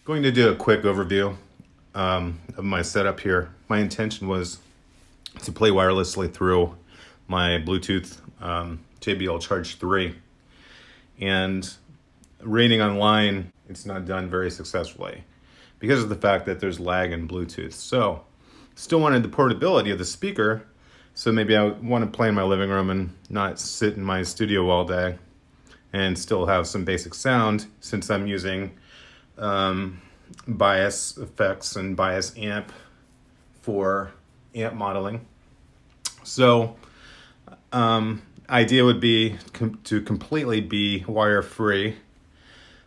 Going to do a quick overview of my setup here. My intention was to play wirelessly through my Bluetooth JBL Charge 3. And reading online, it's not done very successfully because of the fact that there's lag in Bluetooth. So, still wanted the portability of the speaker. So maybe I want to play in my living room and not sit in my studio all day and still have some basic sound since I'm using bias effects and bias amp for amp modeling. So idea would be to completely be wire free.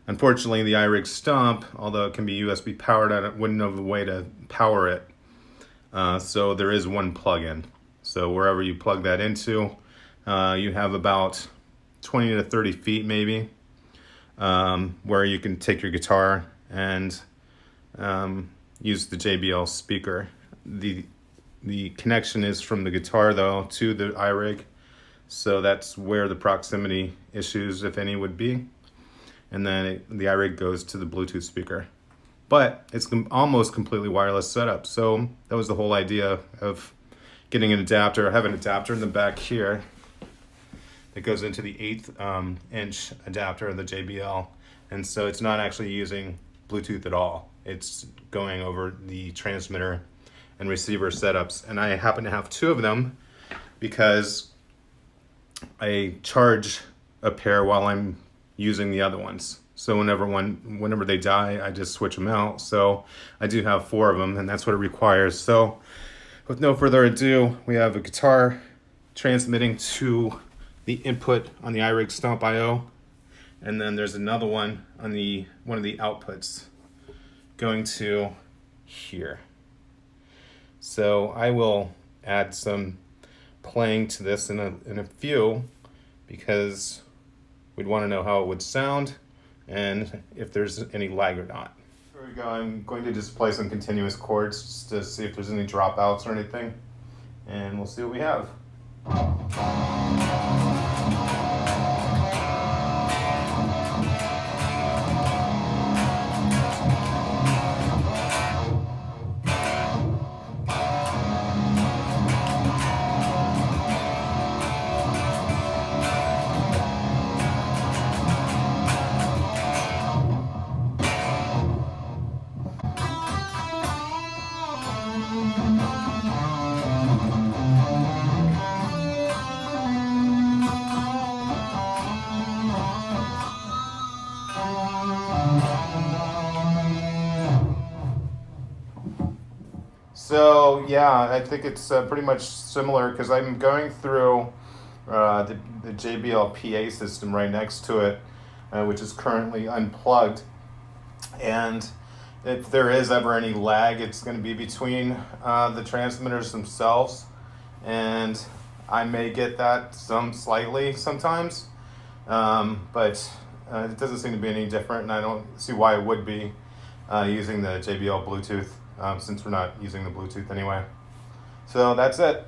Unfortunately, the iRig Stomp, although it can be USB powered, I wouldn't know a way to power it. So there is one plug-in. So wherever you plug that into, you have about 20 to 30 feet maybe, where you can take your guitar and use the JBL speaker. The connection is from the guitar though to the iRig, so that's where the proximity issues, if any, would be. And then the iRig goes to the Bluetooth speaker. But it's almost completely wireless setup. So that was the whole idea of getting an adapter. I have an adapter in the back here that goes into the 1/8 inch adapter of the JBL. And so it's not actually using Bluetooth at all. It's going over the transmitter and receiver setups. And I happen to have two of them because I charge a pair while I'm using the other ones. So whenever they die, I just switch them out. So I do have four of them, and that's what it requires. So with no further ado, we have a guitar transmitting to the input on the iRig Stomp IO, and then there's another one on one of the outputs going to here. So I will add some playing to this in a few, because we'd want to know how it would sound and if there's any lag or not. Here we go. I'm going to just play some continuous chords just to see if there's any dropouts or anything, and we'll see what we have. So yeah, I think it's pretty much similar because I'm going through the JBL PA system right next to it, which is currently unplugged. And if there is ever any lag, it's going to be between the transmitters themselves, and I may get that slightly sometimes, but it doesn't seem to be any different, and I don't see why it would be using the JBL Bluetooth, since we're not using the Bluetooth anyway. So that's it.